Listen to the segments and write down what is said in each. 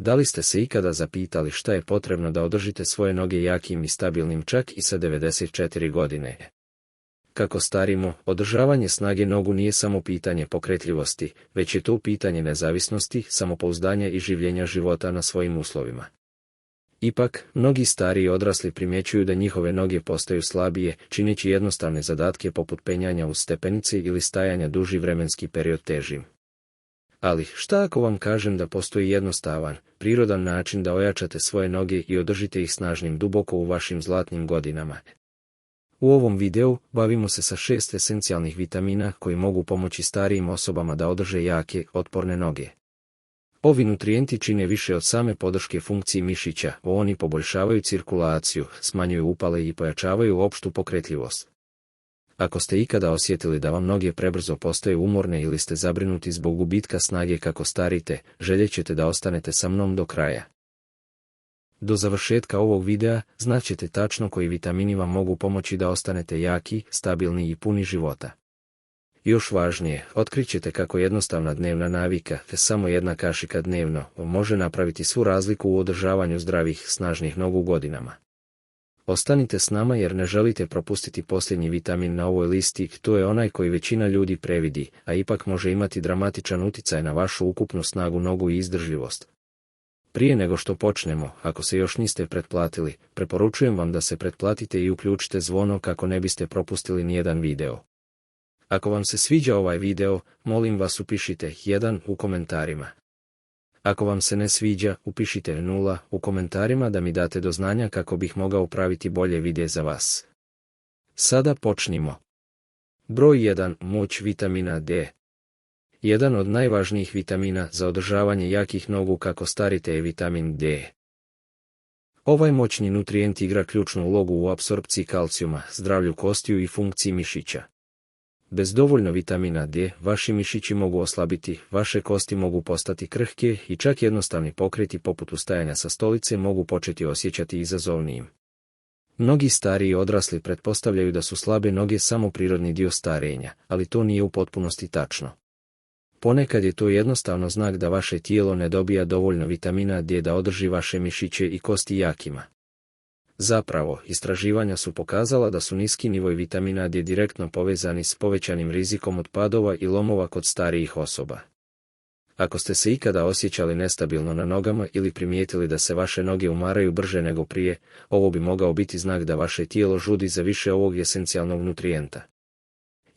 Da li ste se ikada zapitali šta je potrebno da održite svoje noge jakim i stabilnim čak i sa 94 godine? Kako starimo, održavanje snage nogu nije samo pitanje pokretljivosti, već je to pitanje nezavisnosti, samopouzdanja i življenja života na svojim uslovima. Ipak, mnogi stariji odrasli primjećuju da njihove noge postaju slabije, čineći jednostavne zadatke poput penjanja uz stepenice ili stajanja duži vremenski period težim. Ali, šta ako vam kažem da postoji jednostavan, prirodan način da ojačate svoje noge i održite ih snažnim duboko u vašim zlatnim godinama? U ovom videu bavimo se sa 6 esencijalnih vitamina koji mogu pomoći starijim osobama da održe jake, otporne noge. Ovi nutrijenti čine više od same podrške funkciji mišića, oni poboljšavaju cirkulaciju, smanjuju upale i pojačavaju opštu pokretljivost. Ako ste ikada osjetili da vam noge prebrzo postaju umorne ili ste zabrinuti zbog gubitka snage kako starite, željet ćete da ostanete sa mnom do kraja. Do završetka ovog videa znaćete tačno koji vitamini vam mogu pomoći da ostanete jaki, stabilni i puni života. Još važnije, otkrićete kako jednostavna dnevna navika, te samo jedna kašika dnevno, može napraviti svu razliku u održavanju zdravih, snažnih nogu godinama. Ostanite s nama jer ne želite propustiti posljednji vitamin na ovoj listi, to je onaj koji većina ljudi previdi, a ipak može imati dramatičan utjecaj na vašu ukupnu snagu nogu i izdržljivost. Prije nego što počnemo, ako se još niste pretplatili, preporučujem vam da se pretplatite i uključite zvono kako ne biste propustili nijedan video. Ako vam se sviđa ovaj video, molim vas upišite 1 u komentarima. Ako vam se ne sviđa, upišite 0 u komentarima da mi date do znanja kako bih mogao praviti bolje videe za vas. Sada počnimo. Broj 1. Moć vitamina D. Jedan od najvažnijih vitamina za održavanje jakih nogu kako starite je vitamin D. Ovaj moćni nutrijent igra ključnu ulogu u apsorpciji kalcijuma, zdravlju kostiju i funkciji mišića. Bez dovoljno vitamina D, vaši mišići mogu oslabiti, vaše kosti mogu postati krhke i čak jednostavni pokreti poput ustajanja sa stolice mogu početi osjećati izazovnijim. Mnogi stariji odrasli pretpostavljaju da su slabe noge samo prirodni dio starenja, ali to nije u potpunosti tačno. Ponekad je to jednostavno znak da vaše tijelo ne dobija dovoljno vitamina D da održi vaše mišiće i kosti jakima. Zapravo, istraživanja su pokazala da su niski nivoi vitamina D direktno povezani s povećanim rizikom od padova i lomova kod starijih osoba. Ako ste se ikada osjećali nestabilno na nogama ili primijetili da se vaše noge umaraju brže nego prije, ovo bi mogao biti znak da vaše tijelo žudi za više ovog esencijalnog nutrijenta.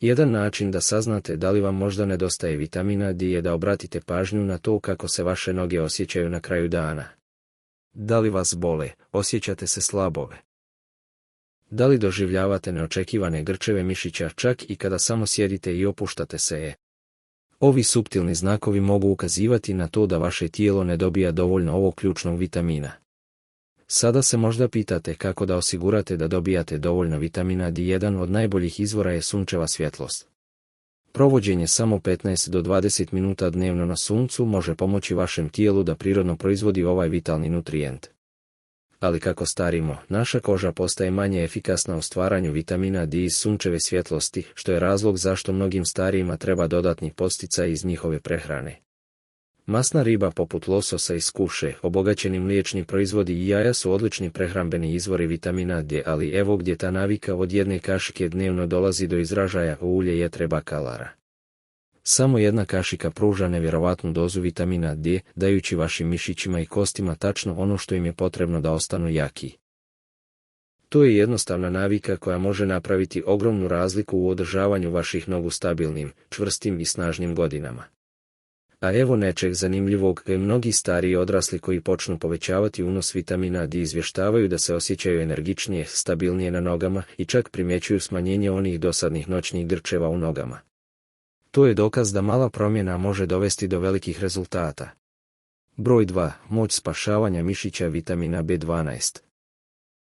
Jedan način da saznate da li vam možda nedostaje vitamina D je da obratite pažnju na to kako se vaše noge osjećaju na kraju dana. Da li vas bole, osjećate se slabove? Da li doživljavate neočekivane grčeve mišića čak i kada samo sjedite i opuštate se? Ovi suptilni znakovi mogu ukazivati na to da vaše tijelo ne dobija dovoljno ovog ključnog vitamina. Sada se možda pitate kako da osigurate da dobijate dovoljno vitamina D. Jedan od najboljih izvora je sunčeva svjetlost. Provođenje samo 15 do 20 minuta dnevno na suncu može pomoći vašem tijelu da prirodno proizvodi ovaj vitalni nutrijent. Ali kako starimo, naša koža postaje manje efikasna u stvaranju vitamina D iz sunčeve svjetlosti, što je razlog zašto mnogim starijima treba dodatni podsticaj iz njihove prehrane. Masna riba poput lososa i skuše, obogaćeni mliječni proizvodi i jaja su odlični prehrambeni izvori vitamina D, ali evo gdje ta navika od jedne kašike dnevno dolazi do izražaja, ulje jetre bakalara. Samo jedna kašika pruža nevjerovatnu dozu vitamina D, dajući vašim mišićima i kostima tačno ono što im je potrebno da ostanu jaki. To je jednostavna navika koja može napraviti ogromnu razliku u održavanju vaših nogu stabilnim, čvrstim i snažnim godinama. A evo nečeg zanimljivog, mnogi stariji odrasli koji počnu povećavati unos vitamina D izvještavaju da se osjećaju energičnije, stabilnije na nogama i čak primjećuju smanjenje onih dosadnih noćnih grčeva u nogama. To je dokaz da mala promjena može dovesti do velikih rezultata. Broj 2. Moć spašavanja mišića vitamina B12.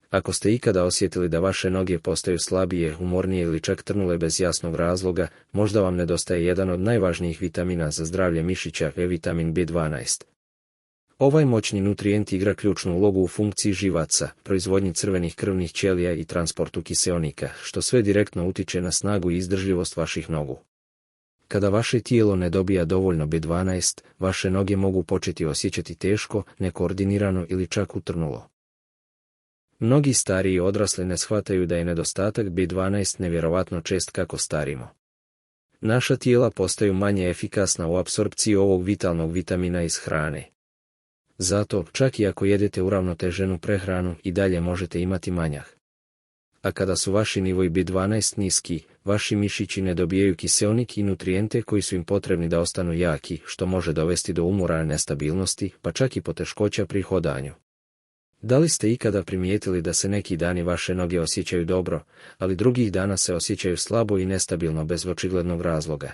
Ako ste ikada osjetili da vaše noge postaju slabije, umornije ili čak trnule bez jasnog razloga, možda vam nedostaje jedan od najvažnijih vitamina za zdravlje mišića, vitamin B12. Ovaj moćni nutrijent igra ključnu ulogu u funkciji živaca, proizvodnji crvenih krvnih ćelija i transportu kiseonika, što sve direktno utiče na snagu i izdržljivost vaših nogu. Kada vaše tijelo ne dobija dovoljno B12, vaše noge mogu početi osjećati teško, nekoordinirano ili čak utrnulo. Mnogi stariji odrasli ne shvataju da je nedostatak B12 nevjerovatno čest kako starimo. Naša tijela postaju manje efikasna u apsorpciji ovog vitalnog vitamina iz hrane. Zato, čak i ako jedete uravnoteženu prehranu, i dalje možete imati manjak. A kada su vaši nivoji B12 niski, vaši mišići ne dobijaju kiseonik i nutrijente koji su im potrebni da ostanu jaki, što može dovesti do umora, nestabilnosti, pa čak i poteškoća pri hodanju. Da li ste ikada primijetili da se neki dani vaše noge osjećaju dobro, ali drugih dana se osjećaju slabo i nestabilno bez očiglednog razloga?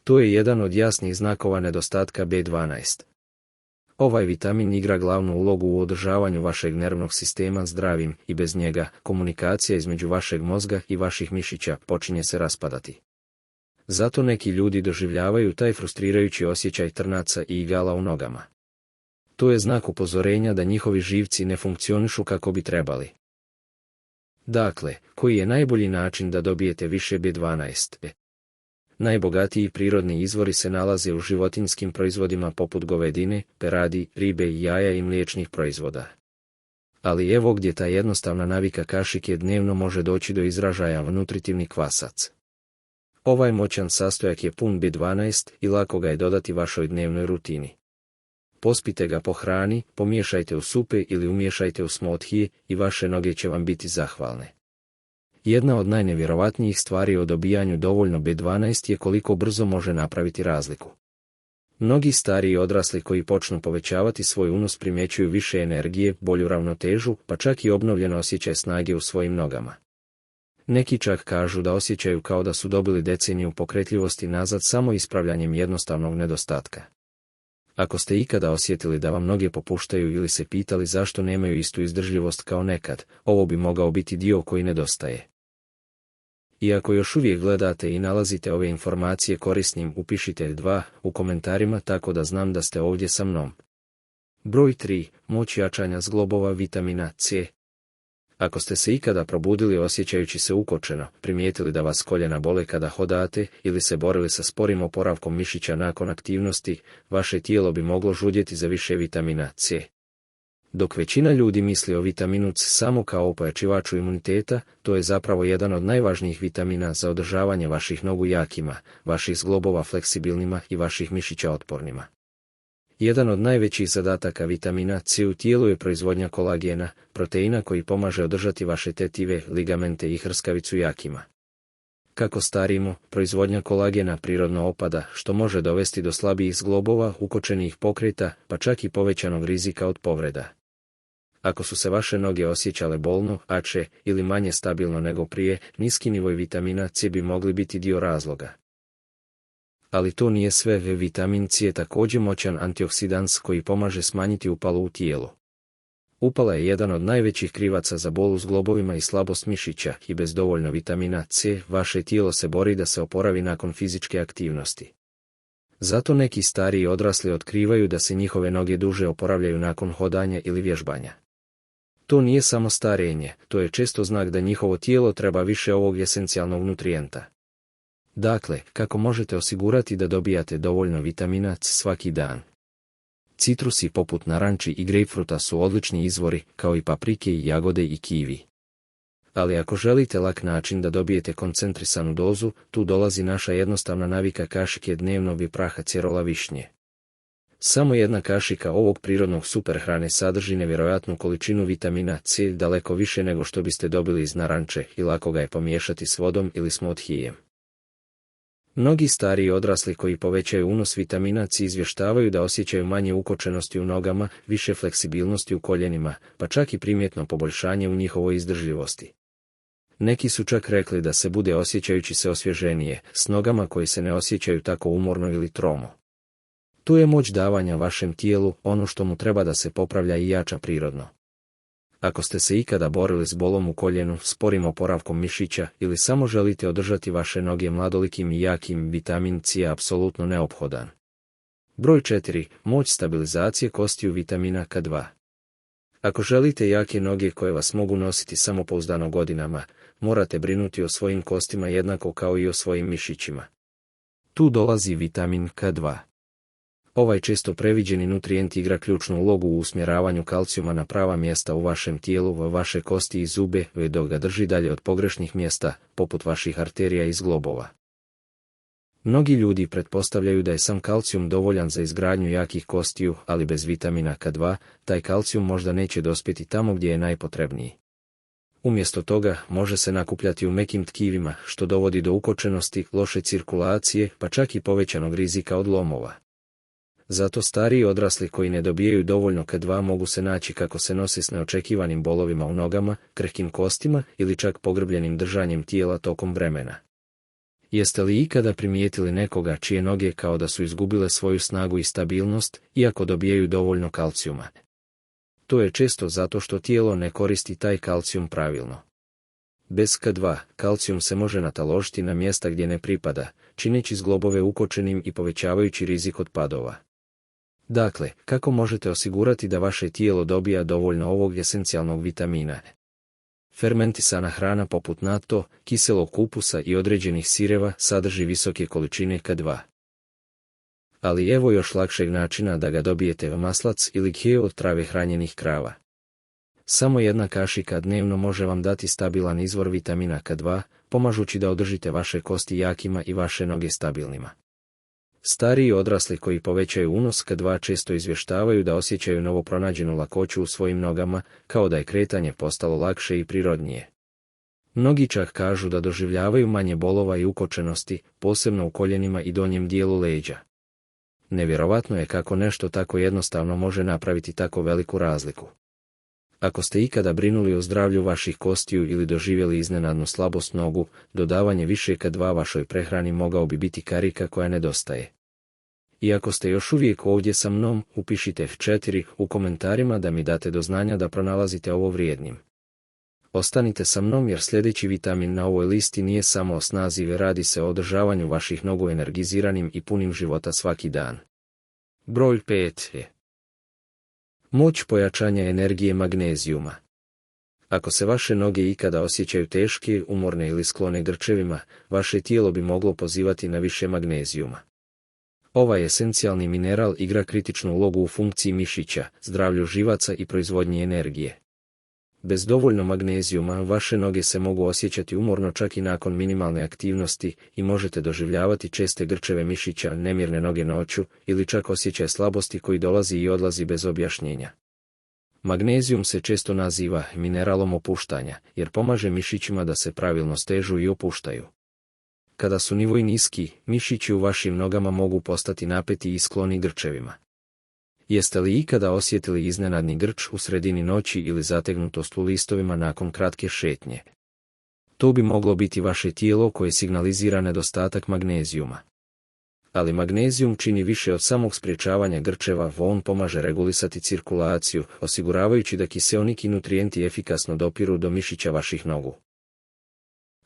To je jedan od jasnih znakova nedostatka B12. Ovaj vitamin igra glavnu ulogu u održavanju vašeg nervnog sistema zdravim i bez njega komunikacija između vašeg mozga i vaših mišića počinje se raspadati. Zato neki ljudi doživljavaju taj frustrirajući osjećaj trnaca i igala u nogama. To je znak upozorenja da njihovi živci ne funkcionišu kako bi trebali. Dakle, koji je najbolji način da dobijete više B12? Najbogatiji prirodni izvori se nalaze u životinjskim proizvodima poput govedine, peradi, ribe i jaja i mliječnih proizvoda. Ali evo gdje ta jednostavna navika kašike dnevno može doći do izražaja nutritivni kvasac. Ovaj moćan sastojak je pun B12 i lako ga je dodati vašoj dnevnoj rutini. Pospite ga po hrani, pomiješajte u supe ili umiješajte u smothije i vaše noge će vam biti zahvalne. Jedna od najnevjerovatnijih stvari o dobijanju dovoljno B12 je koliko brzo može napraviti razliku. Mnogi stariji odrasli koji počnu povećavati svoj unos primjećuju više energije, bolju ravnotežu, pa čak i obnovljen osjećaj snage u svojim nogama. Neki čak kažu da osjećaju kao da su dobili deceniju pokretljivosti nazad samo ispravljanjem jednostavnog nedostatka. Ako ste ikada osjetili da vam noge popuštaju ili se pitali zašto nemaju istu izdržljivost kao nekad, ovo bi mogao biti dio koji nedostaje. I ako još uvijek gledate i nalazite ove informacije korisnim, upišite 2 u komentarima tako da znam da ste ovdje sa mnom. Broj 3. Moć jačanja zglobova vitamina C. Ako ste se ikada probudili osjećajući se ukočeno, primijetili da vas koljena bole kada hodate ili se borili sa sporim oporavkom mišića nakon aktivnosti, vaše tijelo bi moglo žudjeti za više vitamina C. Dok većina ljudi misli o vitaminu C samo kao o pojačivaču imuniteta, to je zapravo jedan od najvažnijih vitamina za održavanje vaših nogu jakima, vaših zglobova fleksibilnima i vaših mišića otpornima. Jedan od najvećih zadataka vitamina C u tijelu je proizvodnja kolagena, proteina koji pomaže održati vaše tetive, ligamente i hrskavicu jakima. Kako starimo, proizvodnja kolagena prirodno opada, što može dovesti do slabijih zglobova, ukočenih pokreta, pa čak i povećanog rizika od povreda. Ako su se vaše noge osjećale bolno, ače ili manje stabilno nego prije, niski nivoj vitamina C bi mogli biti dio razloga. Ali to nije sve, vitamin C je također moćan antioksidans koji pomaže smanjiti upalu u tijelu. Upala je jedan od najvećih krivaca za bol u zglobovima i slabost mišića i bez dovoljno vitamina C vaše tijelo se bori da se oporavi nakon fizičke aktivnosti. Zato neki stariji odrasli otkrivaju da se njihove noge duže oporavljaju nakon hodanja ili vježbanja. To nije samo starenje, to je često znak da njihovo tijelo treba više ovog esencijalnog nutrijenta. Dakle, kako možete osigurati da dobijate dovoljno vitamina C svaki dan? Citrusi poput naranči i grejpfruta su odlični izvori, kao i paprike i jagode i kiwi. Ali ako želite lak način da dobijete koncentrisanu dozu, tu dolazi naša jednostavna navika kašike dnevnog praha cerola višnje. Samo jedna kašika ovog prirodnog superhrane sadrži nevjerojatnu količinu vitamina C, daleko više nego što biste dobili iz naranče i lako ga je pomiješati s vodom ili smothijem. Mnogi stariji odrasli koji povećaju unos vitamina C izvještavaju da osjećaju manje ukočenosti u nogama, više fleksibilnosti u koljenima, pa čak i primjetno poboljšanje u njihovoj izdržljivosti. Neki su čak rekli da se bude osjećajući se osvježenije, s nogama koji se ne osjećaju tako umorno ili tromo. Tu je moć davanja vašem tijelu ono što mu treba da se popravlja i jača prirodno. Ako ste se ikada borili s bolom u koljenu, sporim oporavkom mišića ili samo želite održati vaše noge mladolikim i jakim, vitamin C je apsolutno neophodan. Broj 4. Moć stabilizacije kostiju vitamina K2. Ako želite jake noge koje vas mogu nositi samopouzdano godinama, morate brinuti o svojim kostima jednako kao i o svojim mišićima. Tu dolazi vitamin K2. Ovaj često previđeni nutrijent igra ključnu ulogu u usmjeravanju kalcijuma na prava mjesta u vašem tijelu, vaše kosti i zube, dok ga drži dalje od pogrešnih mjesta, poput vaših arterija i zglobova. Mnogi ljudi pretpostavljaju da je sam kalcijum dovoljan za izgradnju jakih kostiju, ali bez vitamina K2, taj kalcijum možda neće dospjeti tamo gdje je najpotrebniji. Umjesto toga, može se nakupljati u mekim tkivima, što dovodi do ukočenosti, loše cirkulacije, pa čak i povećanog rizika od lomova. Zato stariji odrasli koji ne dobijaju dovoljno K2 mogu se naći kako se nose s neočekivanim bolovima u nogama, krhkim kostima ili čak pogrbljenim držanjem tijela tokom vremena. Jeste li ikada primijetili nekoga čije noge kao da su izgubile svoju snagu i stabilnost, iako dobijaju dovoljno kalcijuma? To je često zato što tijelo ne koristi taj kalcijum pravilno. Bez K2, kalcijum se može nataložiti na mjesta gdje ne pripada, čineći zglobove ukočenim i povećavajući rizik od padova. Dakle, kako možete osigurati da vaše tijelo dobija dovoljno ovog esencijalnog vitamina? Fermentisana hrana poput natto, kiselog kupusa i određenih sireva sadrži visoke količine K2. Ali evo još lakšeg načina da ga dobijete: maslac ili kje od trave hranjenih krava. Samo jedna kašika dnevno može vam dati stabilan izvor vitamina K2, pomažući da održite vaše kosti jakima i vaše noge stabilnima. Stariji odrasli koji povećaju unos K2 često izvještavaju da osjećaju novopronađenu lakoću u svojim nogama, kao da je kretanje postalo lakše i prirodnije. Mnogi čak kažu da doživljavaju manje bolova i ukočenosti, posebno u koljenima i donjem dijelu leđa. Nevjerovatno je kako nešto tako jednostavno može napraviti tako veliku razliku. Ako ste ikada brinuli o zdravlju vaših kostiju ili doživjeli iznenadnu slabost nogu, dodavanje više K2 vašoj prehrani mogao bi biti karika koja nedostaje. I ako ste još uvijek ovdje sa mnom, upišite F4 u komentarima da mi date do znanja da pronalazite ovo vrijednim. Ostanite sa mnom jer sljedeći vitamin na ovoj listi nije samo o snazi, radi se o održavanju vaših nogu energiziranim i punim života svaki dan. Broj 5 je moć pojačanja energije magnezijuma. Ako se vaše noge ikada osjećaju teške, umorne ili sklone grčevima, vaše tijelo bi moglo pozivati na više magnezijuma. Ovaj esencijalni mineral igra kritičnu ulogu u funkciji mišića, zdravlju živaca i proizvodnji energije. Bez dovoljno magnezijuma vaše noge se mogu osjećati umorno čak i nakon minimalne aktivnosti i možete doživljavati česte grčeve mišića, nemirne noge noću ili čak osjećaj slabosti koji dolazi i odlazi bez objašnjenja. Magnezijum se često naziva mineralom opuštanja, jer pomaže mišićima da se pravilno stežu i opuštaju. Kada su nivoji niski, mišići u vašim nogama mogu postati napeti i skloni grčevima. Jeste li ikada osjetili iznenadni grč u sredini noći ili zategnutost u listovima nakon kratke šetnje? To bi moglo biti vaše tijelo koje signalizira nedostatak magnezijuma. Ali magnezijum čini više od samog sprječavanja grčeva, on pomaže regulisati cirkulaciju, osiguravajući da kiseonik i nutrijenti efikasno dopiru do mišića vaših nogu.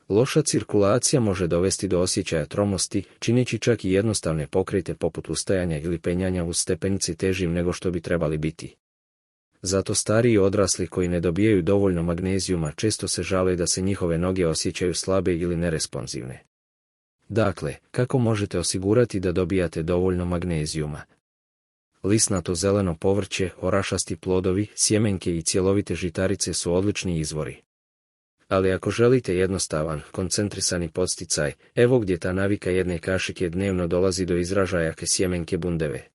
Loša cirkulacija može dovesti do osjećaja tromosti, čineći čak i jednostavne pokrete poput ustajanja ili penjanja uz stepenici težim nego što bi trebali biti. Zato stariji odrasli koji ne dobijaju dovoljno magnezijuma često se žale da se njihove noge osjećaju slabe ili neresponsivne. Dakle, kako možete osigurati da dobijate dovoljno magnezijuma? Lisnato zeleno povrće, orašasti plodovi, sjemenke i cjelovite žitarice su odlični izvori. Ali ako želite jednostavan, koncentrisani podsticaj, evo gdje ta navika jedne kašike dnevno dolazi do izražaja sjemenke bundeve.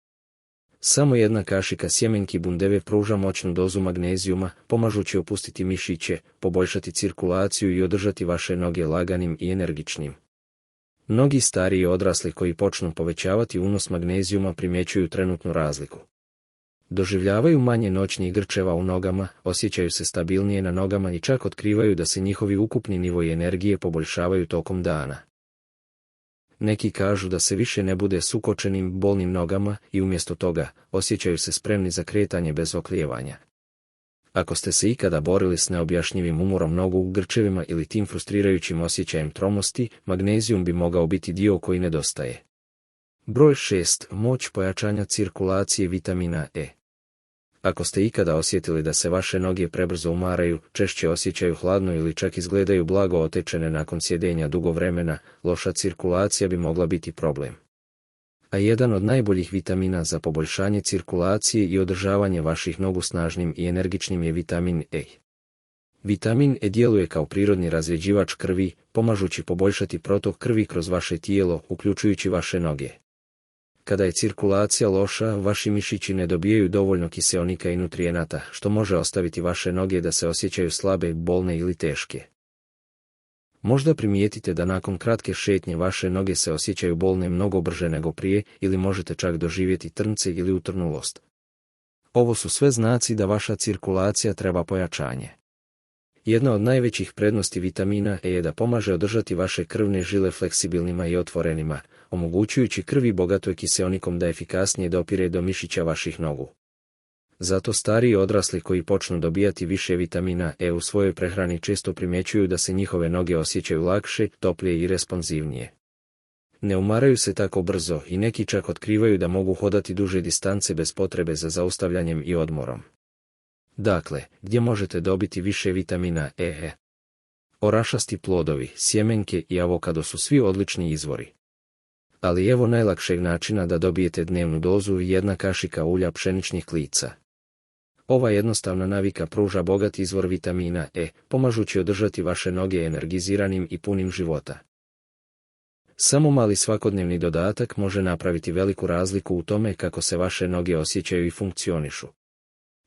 Samo jedna kašika sjemenki bundeve pruža moćnu dozu magnezijuma, pomažući opustiti mišiće, poboljšati cirkulaciju i održati vaše noge laganim i energičnim. Mnogi stariji odrasli koji počnu povećavati unos magnezijuma primjećuju trenutnu razliku. Doživljavaju manje noćnih grčeva u nogama, osjećaju se stabilnije na nogama i čak otkrivaju da se njihovi ukupni nivoji energije poboljšavaju tokom dana. Neki kažu da se više ne bude s ukočenim, bolnim nogama i umjesto toga osjećaju se spremni za kretanje bez oklijevanja. Ako ste se ikada borili s neobjašnjivim umorom nogu u grčevima ili tim frustrirajućim osjećajem tromosti, magnezijum bi mogao biti dio koji nedostaje. Broj 6. Moć pojačanja cirkulacije vitamina E. Ako ste ikada osjetili da se vaše noge prebrzo umaraju, češće osjećaju hladno ili čak izgledaju blago otečene nakon sjedenja dugo vremena, loša cirkulacija bi mogla biti problem. A jedan od najboljih vitamina za poboljšanje cirkulacije i održavanje vaših nogu snažnim i energičnim je vitamin E. Vitamin E djeluje kao prirodni razrjeđivač krvi, pomažući poboljšati protok krvi kroz vaše tijelo, uključujući vaše noge. Kada je cirkulacija loša, vaši mišići ne dobijaju dovoljno kiseonika i nutrijenata, što može ostaviti vaše noge da se osjećaju slabe, bolne ili teške. Možda primijetite da nakon kratke šetnje vaše noge se osjećaju bolne mnogo brže nego prije, ili možete čak doživjeti trnce ili utrnulost. Ovo su sve znaci da vaša cirkulacija treba pojačanje. Jedna od najvećih prednosti vitamina E je da pomaže održati vaše krvne žile fleksibilnima i otvorenima, omogućujući krvi bogatoj kiseonikom da efikasnije dopire do mišića vaših nogu. Zato stariji odrasli koji počnu dobijati više vitamina E u svojoj prehrani često primjećuju da se njihove noge osjećaju lakše, toplije i responsivnije. Ne umaraju se tako brzo i neki čak otkrivaju da mogu hodati duže distance bez potrebe za zaustavljanjem i odmorom. Dakle, gdje možete dobiti više vitamina E? Orašasti plodovi, sjemenke i avokado su svi odlični izvori. Ali evo najlakšeg načina da dobijete dnevnu dozu: jedna kašika ulja pšeničnih klica. Ova jednostavna navika pruža bogat izvor vitamina E, pomažući održati vaše noge energiziranim i punim života. Samo mali svakodnevni dodatak može napraviti veliku razliku u tome kako se vaše noge osjećaju i funkcionišu.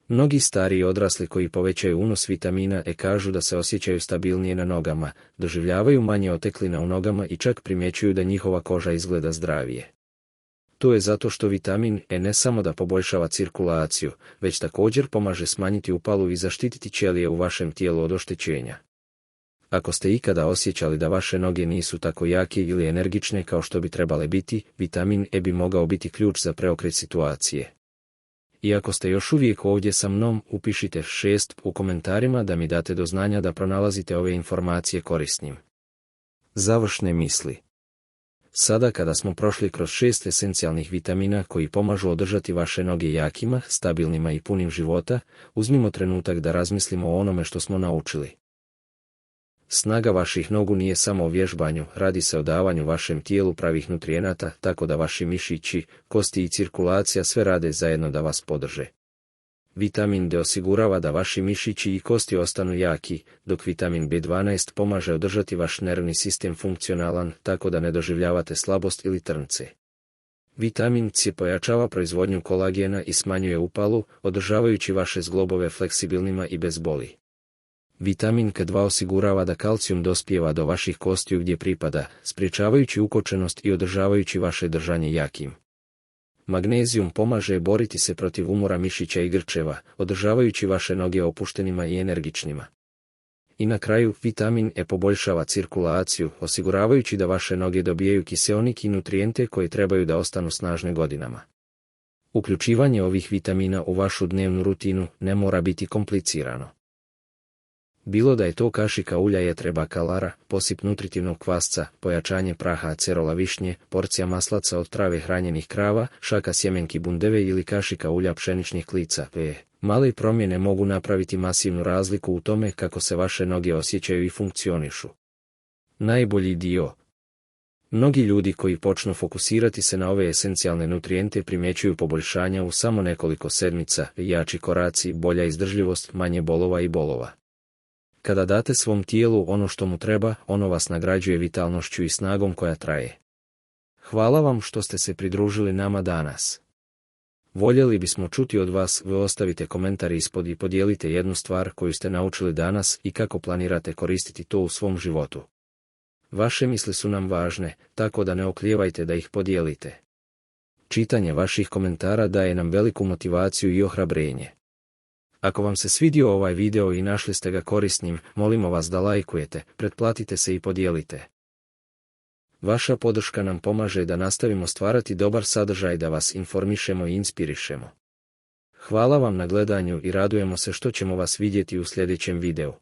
Mnogi stariji odrasli koji povećaju unos vitamina E kažu da se osjećaju stabilnije na nogama, doživljavaju manje oteklina u nogama i čak primjećuju da njihova koža izgleda zdravije. To je zato što vitamin E ne samo da poboljšava cirkulaciju, već također pomaže smanjiti upalu i zaštititi ćelije u vašem tijelu od oštećenja. Ako ste ikada osjećali da vaše noge nisu tako jake ili energične kao što bi trebale biti, vitamin E bi mogao biti ključ za preokret situacije. I ako ste još uvijek ovdje sa mnom, upišite 6 u komentarima da mi date do znanja da pronalazite ove informacije korisnim. Završne misli. Sada kada smo prošli kroz 6 esencijalnih vitamina koji pomažu održati vaše noge jakima, stabilnima i punim života, uzmimo trenutak da razmislimo o onome što smo naučili. Snaga vaših nogu nije samo o vježbanju, radi se o davanju vašem tijelu pravih nutrijenata, tako da vaši mišići, kosti i cirkulacija sve rade zajedno da vas podrže. Vitamin D osigurava da vaši mišići i kosti ostanu jaki, dok vitamin B12 pomaže održati vaš nervni sistem funkcionalan, tako da ne doživljavate slabost ili trnce. Vitamin C pojačava proizvodnju kolagena i smanjuje upalu, održavajući vaše zglobove fleksibilnima i bez boli. Vitamin K2 osigurava da kalcijum dospijeva do vaših kostiju gdje pripada, sprječavajući ukočenost i održavajući vaše držanje jakim. Magnezijum pomaže boriti se protiv umora mišića i grčeva, održavajući vaše noge opuštenima i energičnima. I na kraju, vitamin E poboljšava cirkulaciju, osiguravajući da vaše noge dobijaju kiseonik i nutrijente koji trebaju da ostanu snažne godinama. Uključivanje ovih vitamina u vašu dnevnu rutinu ne mora biti komplicirano. Bilo da je to kašika ulja jetre bakalara, posip nutritivnog kvasca, pojačanje praha acerola višnje, porcija maslaca od trave hranjenih krava, šaka sjemenki bundeve ili kašika ulja pšeničnih klica, male promjene mogu napraviti masivnu razliku u tome kako se vaše noge osjećaju i funkcionišu. Najbolji dio. Mnogi ljudi koji počnu fokusirati se na ove esencijalne nutrijente primjećuju poboljšanja u samo nekoliko sedmica, jači koraci, bolja izdržljivost, manje bolova i bolova. Kada date svom tijelu ono što mu treba, ono vas nagrađuje vitalnošću i snagom koja traje. Hvala vam što ste se pridružili nama danas. Voljeli bismo čuti od vas, ostavite komentar ispod i podijelite jednu stvar koju ste naučili danas i kako planirate koristiti to u svom životu. Vaše misli su nam važne, tako da ne oklijevajte da ih podijelite. Čitanje vaših komentara daje nam veliku motivaciju i ohrabrenje. Ako vam se svidio ovaj video i našli ste ga korisnim, molimo vas da lajkujete, pretplatite se i podijelite. Vaša podrška nam pomaže da nastavimo stvarati dobar sadržaj, da vas informišemo i inspirišemo. Hvala vam na gledanju i radujemo se što ćemo vas vidjeti u sljedećem videu.